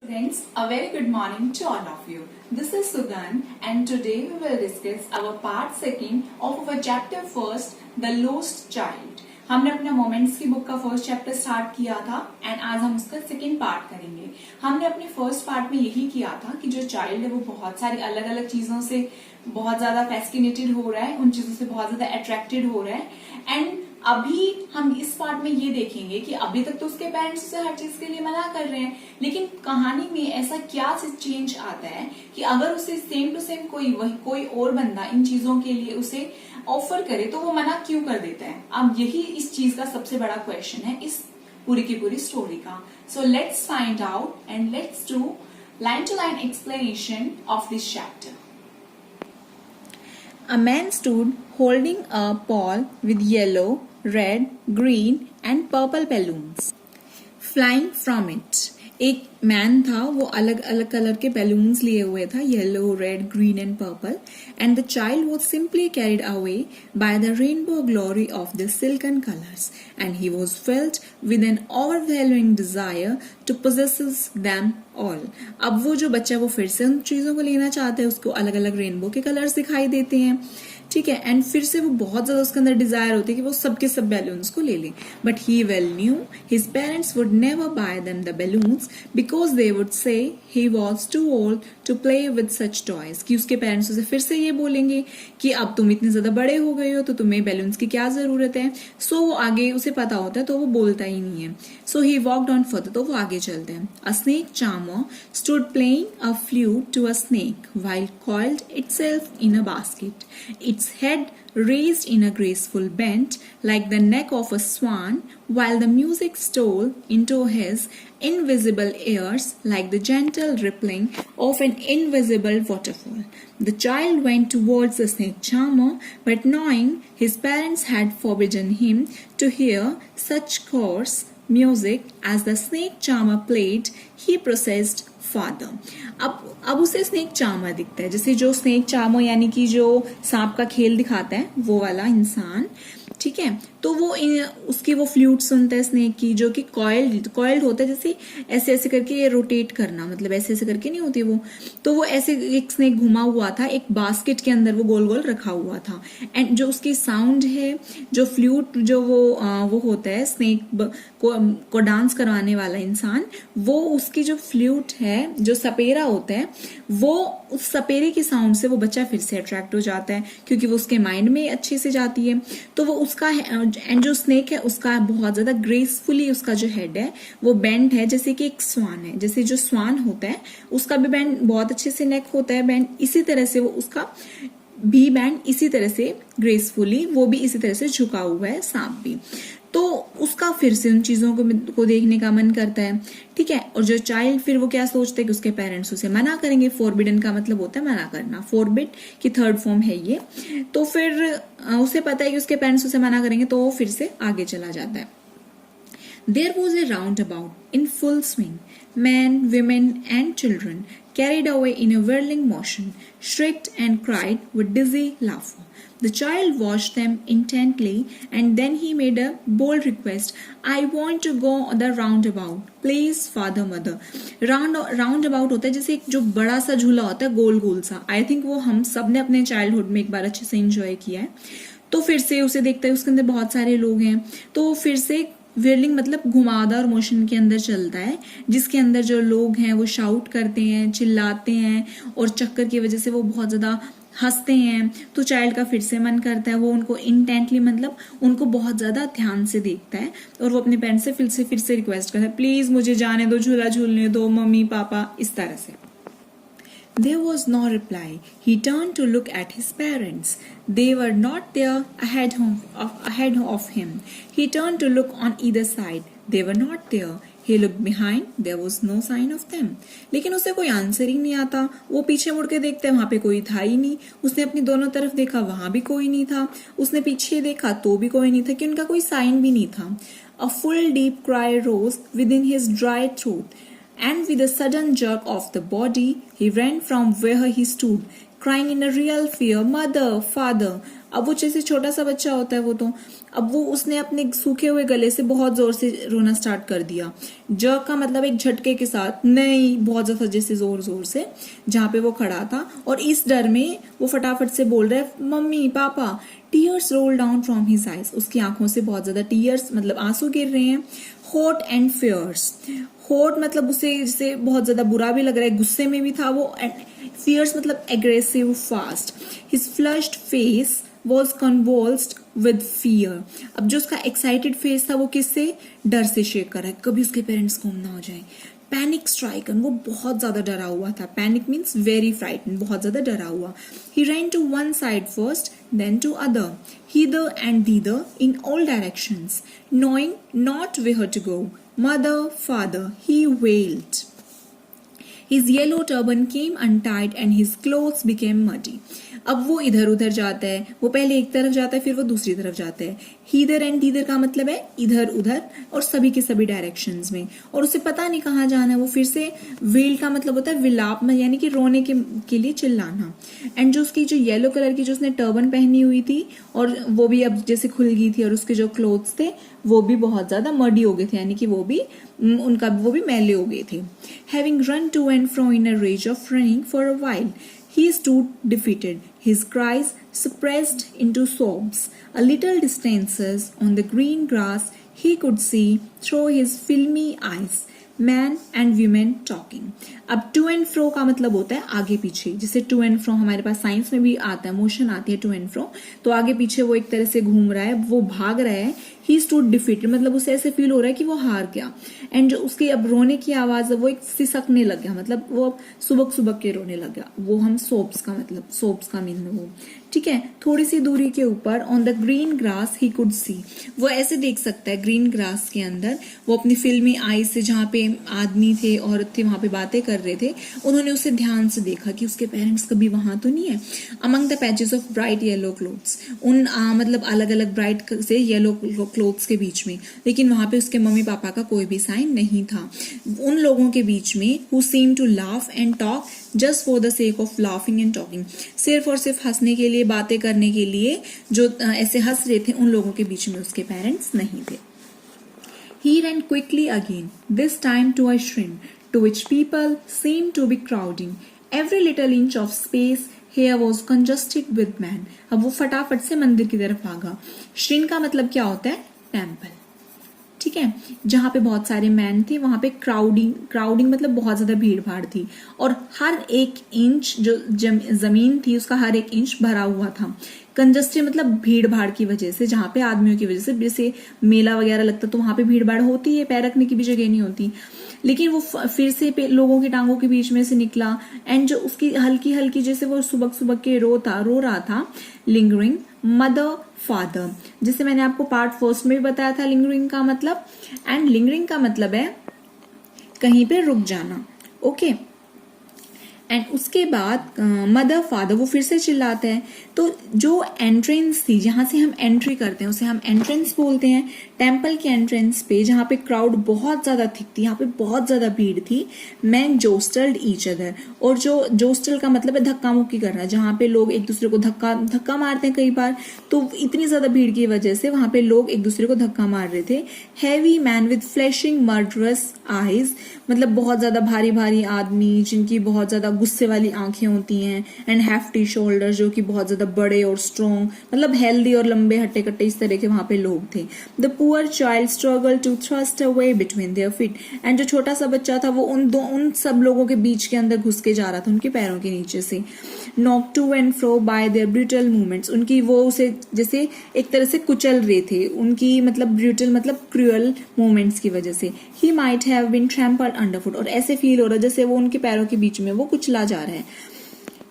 Friends, a very good morning to all of you. This is Sugan and today we will discuss our part second of our chapter first, The Lost Child. हमने अपने moments की book का first chapter start किया था and आज हम उसका second part करेंगे. हमने अपने फर्स्ट पार्ट में यही किया था कि जो चाइल्ड है वो बहुत सारी अलग अलग चीजों से बहुत ज्यादा फैसिनेटेड हो रहा है, उन चीजों से बहुत ज्यादा अट्रैक्टेड हो रहा है एंड अभी हम इस पार्ट में ये देखेंगे कि अभी तक तो उसके पेरेंट्स उसे हर चीज के लिए मना कर रहे हैं, लेकिन कहानी में ऐसा क्या चेंज आता है कि अगर उसे सेम टू सेम कोई और बंदा इन चीजों के लिए उसे ऑफर करे तो वो मना क्यों कर देता है. अब यही इस चीज का सबसे बड़ा क्वेश्चन है इस पूरी की पूरी स्टोरी का. So let's find out and let's do line to line explanation of this chapter. A man stood holding a ball with yellow, red, green and purple balloons flying from it. एक man था, वो अलग अलग colour के balloons लिए हुए था, yellow, red, green and purple, and the child was simply carried away by the rainbow glory of the silken colours and he was filled with an overwhelming desire to possess them all. अब वो जो बच्चा वो फिर से उन चीजों को लेना चाहता है, उसको अलग अलग रेनबो के कलर्स दिखाई देते हैं, ठीक है, एंड फिर से वो बहुत ज्यादा उसके अंदर डिजायर होती है कि वो सबके सब बैलून्स को ले ले. But he well knew his parents would never buy them the balloons because they would say he was too old to play with such toys. कि उसके पेरेंट्स उसे फिर से ये बोलेंगे कि अब तुम इतने ज्यादा बड़े हो गए हो तो तुम्हें बैलून्स की क्या जरूरत है. सो वो आगे उसे पता होता है तो वो बोलता ही नहीं है. So he walked on further, तो वो आगे चलते हैं. A snake charmer stood playing a flute to a snake while coiled itself in a basket, its head raised in a graceful bend like the neck of a swan, while the music stole into his invisible ears like the gentle rippling of an invisible waterfall. The child went towards the snake charmer, but knowing his parents had forbidden him to hear such coarse music as the snake charmer played, he processed father. अब उसे snake charmer दिखता है, जैसे जो snake charmer यानी कि जो सांप का खेल दिखाता है वो वाला इंसान, ठीक है. तो वो उसकी वो फ्लूट सुनता है स्नेक की, जो कि कॉइल्ड होता है, जैसे ऐसे ऐसे करके रोटेट करना, मतलब ऐसे ऐसे करके नहीं होती वो. तो वो ऐसे एक स्नेक घुमा हुआ था, एक बास्केट के अंदर वो गोल गोल रखा हुआ था, एंड जो उसकी साउंड है, जो फ्लूट जो वो होता है स्नेक को डांस करवाने वाला इंसान, वो उसकी जो फ्लूट है, जो सपेरा होता है, वो उस सपेरे की साउंड से वो बच्चा फिर से अट्रैक्ट हो जाता है, क्योंकि वो उसके माइंड में अच्छे से जाती है. तो वो उसका एंड जो स्नेक है उसका बहुत ज्यादा ग्रेसफुली उसका जो हेड है वो बेंड है, जैसे कि एक स्वान है. जैसे जो स्वान होता है उसका भी बैंड बहुत अच्छे से नेक होता है बैंड, इसी तरह से वो उसका भी बैंड इसी तरह से ग्रेसफुली, वो भी इसी तरह से झुका हुआ है, सांप भी. तो उसका फिर से उन चीजों को देखने का मन करता है, ठीक है. और जो चाइल्ड फिर वो क्या सोचता है कि उसके पेरेंट्स उसे मना करेंगे. फॉरबिडन का मतलब होता है मना करना, फॉरबिड की थर्ड फॉर्म है ये. तो फिर उसे पता है कि उसके पेरेंट्स उसे मना करेंगे, तो वो फिर से आगे चला जाता है. There was a roundabout in full swing. Men, women and children carried away in a whirling motion, shrieked and cried with dizzy laughter. The child watched them intently and then he made a bold request. I want to go on the roundabout. Please, father, mother. Roundabout होता है जैसे एक जो बड़ा सा झूला होता है, गोल गोल सा. आई थिंक वो हम सब ने अपने चाइल्डहुड में एक बार अच्छे से एंजॉय किया है. तो फिर से उसे देखता है, उसके अंदर बहुत सारे लोग हैं, तो फिर से व्हिर्लिंग मतलब घुमावदार मोशन के अंदर चलता है, जिसके अंदर जो लोग हैं वो शाउट करते हैं, चिल्लाते हैं, और चक्कर की वजह से वो बहुत ज्यादा हंसते हैं. तो चाइल्ड का फिर से मन करता है, वो उनको इंटेंटली मतलब उनको बहुत ज्यादा ध्यान से देखता है, और वो अपने पेरेंट्स से फिर से रिक्वेस्ट करता है, प्लीज मुझे जाने दो, झूला झूलने दो मम्मी पापा, इस तरह से. There was no reply. He turned to look at his parents. They were not there ahead of him. He turned to look on either side. They were not there. He looked behind. There was no sign of them. लेकिन उसे कोई answer ही नहीं आता. वो पीछे मुड़ के देखते हैं, वहां पे कोई था ही नहीं. उसने अपनी दोनों तरफ देखा, वहां भी कोई नहीं था. उसने पीछे देखा तो भी कोई नहीं था, कि उनका कोई साइन भी नहीं था. A full deep cry rose within his dry throat. And with a sudden jerk of the body, he ran from where he stood, crying in a real fear, Mother, Father. अब वो जैसे छोटा सा बच्चा होता है वो तो, अब वो उसने अपने सूखे हुए गले से बहुत जोर से रोना स्टार्ट कर दिया। ज का मतलब एक झटके के साथ, नहीं बहुत ज्यादा जैसे जोर जोर से, जहां पे वो खड़ा था। और इस डर में वो फटाफट से बोल रहा है mummy papa. Tears roll down from his eyes, उसकी आंखों से बहुत ज्यादा टीयर्स मतलब आंसू गिर रहे हैं। हॉट एंड फियर्स, हॉट मतलब उसे जैसे बहुत ज्यादा बुरा भी लग रहा है, गुस्से में भी था वो। एंड फियर्स मतलब aggressive fast. His flushed face was convulsed with fear. अब जो उसका एक्साइटेड फेस था वो किससे, डर से शेक कर रहा है, कभी उसके पेरेंट्स गुम ना हो जाए। पैनिक स्ट्राइकन, वो बहुत ज्यादा डरा हुआ था। पैनिक मीन्स वेरी फ्राइटन, बहुत ज्यादा डरा हुआ। He ran to one side first then to other, hither and thither in all directions, knowing not where to go. Mother, father, he wailed. His yellow turban came untied and his clothes became muddy. अब वो इधर उधर जाता है, वो पहले एक तरफ जाता है फिर वो दूसरी तरफ जाता है। हीदर एंड दीदर का मतलब है इधर उधर और सभी के सभी डायरेक्शंस में, और उसे पता नहीं कहाँ जाना है। वो फिर से वेल का मतलब होता है विलाप में, यानी कि रोने के लिए चिल्लाना। एंड जो उसकी जो येलो कलर की जो उसने टर्बन पहनी हुई थी और वो भी अब जैसे खुल गई थी, और उसके जो क्लोथ्स थे वो भी बहुत ज्यादा मडी हो गए थे, यानी कि वो भी मैले हो गए थे। Having run to and fro in a rage of running for a while, he stood defeated, his cries suppressed into sobs. A little distances on the green grass he could see through his filmy eyes man and women talking. अब to and फ्रो का मतलब होता है आगे पीछे, जैसे to and फ्रो हमारे पास science में भी आता है, मोशन आती है टू एंड फ्रो, तो आगे पीछे वो एक तरह से घूम रहा है, वो भाग रहा है। ही स्टूड डिफीटेड मतलब उसे ऐसे फील हो रहा है कि वो हार गया। एंड जो उसकी अब रोने की आवाज है वो एक सिसकने लग गया, मतलब वो अब सुबक सुबक के रोने लग गया। वो हम सोप्स का मतलब, सोप्स का मीन वो, ठीक है। थोड़ी सी दूरी के ऊपर on the green grass he could see, वो ऐसे देख सकता है ग्रीन ग्रास के अंदर, वो अपनी फिल्मी आई से जहाँ पे आदमी थे औरत थे वहां पे बातें कर रहे थे, उन्होंने उसे ध्यान से देखा कि उसके पेरेंट्स कभी वहां तो नहीं है। Among the patches of bright yellow clothes, उन मतलब अलग अलग ब्राइट से येलो क्लोथ्स के बीच में, लेकिन वहां पे उसके मम्मी पापा का कोई भी साइन नहीं था। उन लोगों के बीच में who seem to laugh and talk just for the sake of laughing and talking, सिर्फ और सिर्फ हंसने के लिए, बातें करने के लिए जो ऐसे हंस रहे थे, उन लोगों के बीच में उसके पेरेंट्स नहीं थे। He ran quickly again, this time to a shrine, to which people seemed to be crowding. Every little inch of space here was congested with men. अब वो फटाफट से मंदिर की तरफ भागा। श्रीन का मतलब क्या होता है, टेम्पल, ठीक है। जहां पे बहुत सारे मैन थे वहां पे क्राउडिंग मतलब बहुत ज्यादा भीड़ भाड़ थी, और हर एक इंच जो जमीन थी उसका हर एक इंच भरा हुआ था। कंजस्टेड मतलब भीड़ भाड़ की वजह से, जहां पे आदमियों की वजह से, जैसे मेला वगैरह लगता तो वहां पे भीड़ भाड़ होती है, पैर रखने की भी जगह नहीं होती, लेकिन वो फिर से लोगों की टांगों के बीच में से निकला। एंड जो उसकी हल्की हल्की जैसे वो सुबह के रो रहा था, लिंगरिंग मदर फादर, जिसे मैंने आपको पार्ट फर्स्ट में भी बताया था लिंगरिंग का मतलब। एंड लिंगरिंग का मतलब है कहीं पे रुक जाना, ओके। एंड उसके बाद मदर फादर, वो फिर से चिल्लाते हैं। तो जो एंट्रेंस थी जहां से हम एंट्री करते हैं उसे हम एंट्रेंस बोलते हैं। टेम्पल के एंट्रेंस पे जहां पे क्राउड बहुत ज्यादा थिक थी, यहाँ पे बहुत ज्यादा भीड़ थी, मैन जोस्टल्ड ईच अदर, और जो जोस्टल का मतलब है धक्का मुक्की करना, जहां पे लोग एक दूसरे को धक्का मारते हैं कई बार, तो इतनी ज्यादा भीड़ की वजह से वहां पे लोग एक दूसरे को धक्का मार रहे थे। Heavy man with flashing murderous eyes, मतलब बहुत ज्यादा भारी भारी आदमी जिनकी बहुत ज्यादा गुस्से वाली आंखें होती हैं। एंड हैफ्टी शोल्डर, जो कि बहुत ज्यादा बड़े और स्ट्रॉन्ग, मतलब हेल्दी और लंबे हट्टे कट्टे इस तरह के वहां पे लोग थे। The poor child struggle to thrust away between their feet, and जो छोटा सा बच्चा था वो उन सब लोगों के बीच के अंदर घुस के जा रहा था, उनके पैरों के नीचे से। Knock to and fro by their brutal movements, उनकी वो उसे जैसे एक तरह से कुचल रहे थे, उनकी मतलब ब्रूटल मतलब क्रूअल मूवमेंट्स की वजह से। He might have been trampled underfoot, और ऐसे फील हो रहा जैसे वो उनके पैरों के बीच में वो कुचला जा रहा है।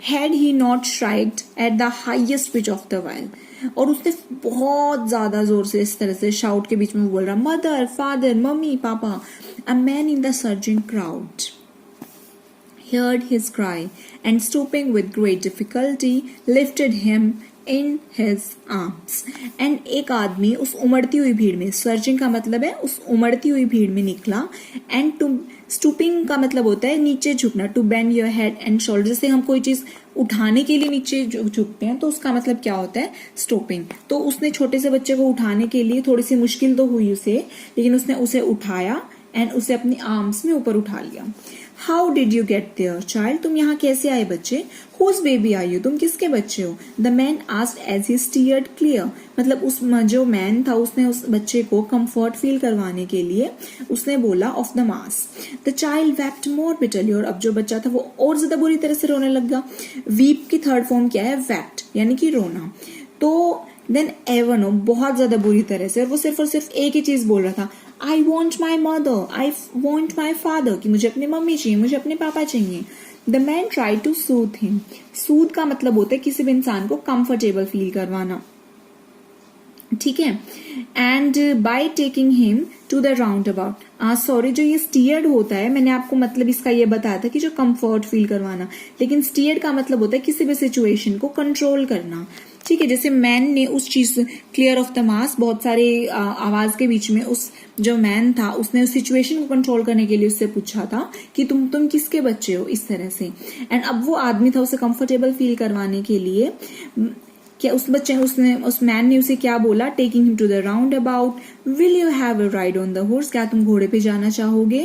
Had he not shrieked at the highest pitch of the while, और उसने बहुत ज्यादा जोर से इस तरह से शाउट के बीच में बोल रहा, mother father mummy papa. A man in the surging crowd heard his cry and stooping with great difficulty lifted him in his arms. And एक आदमी उस उमड़ती हुई भीड़ में, सर्जिंग का मतलब है उस उमड़ती हुई भीड़ में निकला। एंड टू स्टूपिंग का मतलब होता है नीचे झुकना, to bend your head and shoulder, जैसे हम कोई चीज उठाने के लिए नीचे झुकते हैं तो उसका मतलब क्या होता है, स्टॉपिंग। तो उसने छोटे से बच्चे को उठाने के लिए थोड़ी सी मुश्किल तो हुई उसे, लेकिन उसने उसे उठाया एंड उसे अपनी आर्म्स में ऊपर उठा लिया। How did you get their child, तुम यहाँ कैसे आए बच्चे। हुज बेबी आर यू, तुम किसके बच्चे हो। The man asked as he steered clear, मतलब उस जो मैन था उसने उस बच्चे को कंफर्ट फील करवाने के लिए उसने बोला of the mass. The child wept more bitterly, और अब जो बच्चा था वो और ज्यादा बुरी तरह से रोने लग गया। वीप की थर्ड फॉर्म क्या है, वेप्ट, यानी कि रोना। तो देन एवर नो, बहुत ज्यादा बुरी तरह से, और वो सिर्फ और सिर्फ एक ही चीज बोल रहा था, I want my mother, I want my father, कि मुझे अपनी मम्मी चाहिए, मुझे अपने पापा चाहिए। The man try to soothe him, soothe का मतलब होता है किसी भी इंसान को कंफर्टेबल फील करवाना, ठीक है। And by taking him to the round अबाउट, सॉरी जो ये स्टीयर्ड होता है, मैंने आपको मतलब इसका ये बताया था कि जो कंफर्ट फील करवाना, लेकिन स्टीयर्ड का मतलब होता है किसी भी सिचुएशन को कंट्रोल करना, ठीक है। जैसे मैन ने उस चीज क्लियर ऑफ द मास, बहुत सारे आवाज के बीच में उस जो मैन था उसने उस सिचुएशन को कंट्रोल करने के लिए उससे पूछा था कि तुम किसके बच्चे हो, इस तरह से। एंड अब वो आदमी था, उसे कंफर्टेबल फील करवाने के लिए क्या उस बच्चे उस मैन ने उसे क्या बोला, taking him to the round about, will you have a ride on the horse, क्या तुम घोड़े पे जाना चाहोगे।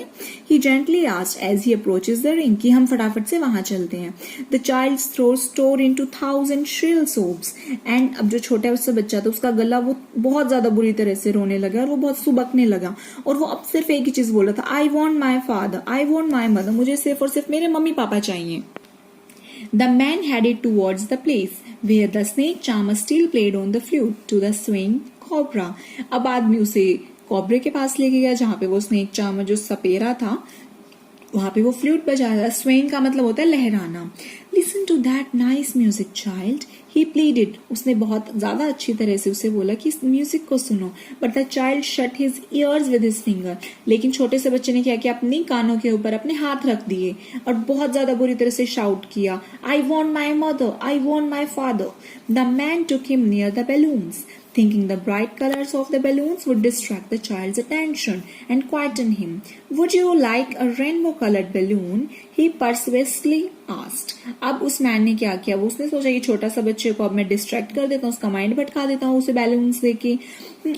He gently asked as he approaches the ring, कि हम फटाफट से वहां चलते हैं। The child throws store into 1000 shrill sobs, and अब जो छोटा उससे बच्चा था उसका गला वो बहुत ज्यादा बुरी तरह से रोने लगा और वो बहुत सुबकने लगा, और वो अब सिर्फ एक ही चीज बोल रहा था, I want my father, I want my mother, मुझे सिर्फ और सिर्फ मेरे मम्मी पापा चाहिए। The man headed towards the place where the snake charmer still played on the flute to the swaying cobra. अब आदमी उसे कॉब्रे के पास लेके गया जहां पे वो स्नेक चार्मर जो सपेरा था वहां पे वो फ्लूट बजा रहा। स्वेइंग का मतलब होता है लहराना। Listen to that nice music child, he pleaded, उसने बहुत ज्यादा अच्छी तरह से उसे बोला कि इस म्यूजिक को सुनो। But the child shut his years with his finger, लेकिन छोटे से बच्चे ने क्या किया, अपनी कानों के ऊपर अपने हाथ रख दिए और बहुत ज्यादा बुरी तरह से शाउट किया, आई want my mother, I want my father. The man took him near the balloons, thinking the bright colors of the balloons would distract the child's attention and quieten him. Would you like a rainbow-colored balloon? He persuasively asked. अब उस man ने क्या किया, वो उसने सोचा कि छोटा सा बच्चे को अब मैं डिस्ट्रैक्ट कर देता हूँ, उसका माइंड भटका देता हूँ उसे बैलून्स देके।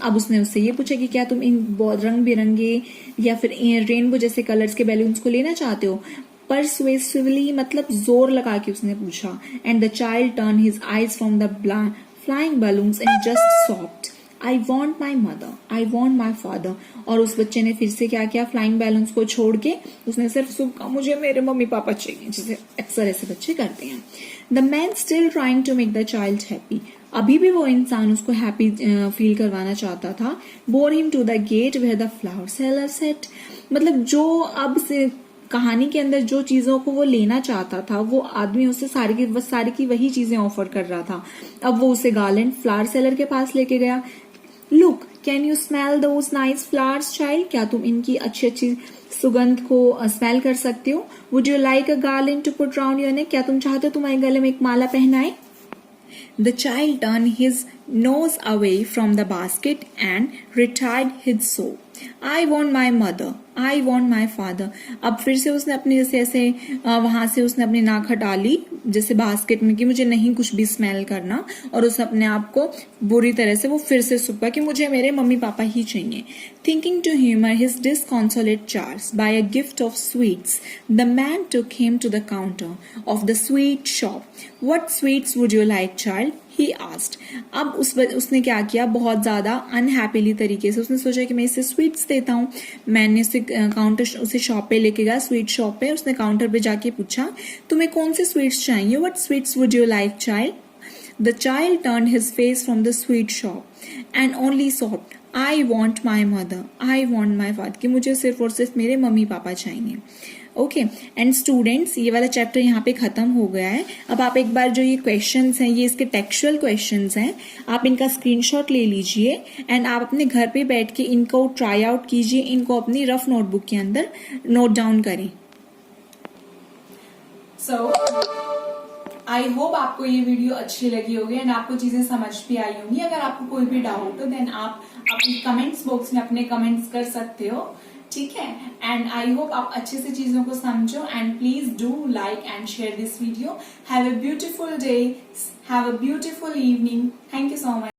अब उसने उससे ये पूछा कि क्या तुम इन बहुत रंग बिरंगे या फिर रेनबो जैसे कलर्स के बैलून्स को लेना चाहते हो। परसुएसिवली मतलब जोर लगा के उसने पूछा। And the child turn his eyes from the flying balloons and just sobbed, I want my mother, I want my father। और उस बच्चे ने फिर से क्या किया, फ्लाइंग बैलून्स को छोड़ के उसने सिर्फ सुबह कहा मुझे मेरे मम्मी पापा चाहिए, जिसे अक्सर ऐसे बच्चे करते हैं। The man still trying to make the child happy, अभी भी वो इंसान उसको हैप्पी फील करवाना चाहता था। bore him to the gate where the flower seller sat, मतलब जो अब से कहानी के अंदर जो चीजों को वो लेना चाहता था वो आदमी उसे सारी की वही चीजें ऑफर कर रहा था। अब वो उसे गार्लैंड फ्लावर सेलर के पास लेके गया। Look can you smell those nice flowers child, क्या तुम इनकी अच्छी अच्छी सुगंध को स्मेल कर सकते हो। Would you like a garland to put round your neck, क्या तुम चाहते हो तुम्हारे गले में एक माला पहनाए। The child turned his nose away from the basket and retired his soul. I want my mother, I want my father। अब फिर से उसने अपनी जैसे ऐसे वहां से उसने अपनी नाक हटा ली जैसे बास्केट में कि मुझे नहीं कुछ भी स्मेल करना, और उस अपने आप को बुरी तरह से वो फिर से सुबह कि मुझे मेरे मम्मी पापा ही चाहिए। Thinking to humor his disconsolate Charles by a gift of sweets, the man took him to the counter of the sweet shop. What sweets would you like, child? He asked. अब उसने क्या किया, बहुत ज्यादा अनहैपीली तरीके से उसने सोचा कि मैं इसे स्वीट्स देता हूँ। मैंने उसे शॉप पे लेके गया, स्वीट शॉप पे। उसने काउंटर पे जाके पूछा तुम्हें कौन से स्वीट्स चाहिए। What sweets would you like, child? The child turned his face from the sweet shop and only sobbed, I want my mother, I want my father, कि मुझे सिर्फ और सिर्फ मेरे मम्मी पापा चाहिए। ओके एंड स्टूडेंट्स, ये वाला chapter यहाँ पे खत्म हो गया है। अब आप एक बार जो ये क्वेश्चंस हैं, ये इसके टेक्सचुअल क्वेश्चंस हैं, आप इनका स्क्रीनशॉट ले लीजिए एंड आप अपने घर पे बैठ के इनको ट्राई आउट कीजिए, इनको अपनी रफ नोटबुक के अंदर नोट डाउन करें। सो आई होप आपको ये वीडियो अच्छी लगी होगी एंड आपको चीजें समझ भी आई होंगी। अगर आपको कोई भी डाउट हो देन आप अपनी कमेंट्स बॉक्स में अपने कमेंट्स कर सकते हो। ठीक है, एंड आई होप आप अच्छे से चीजों को समझो and please do like and share this video. Have a beautiful day, have a beautiful evening. Thank you so much.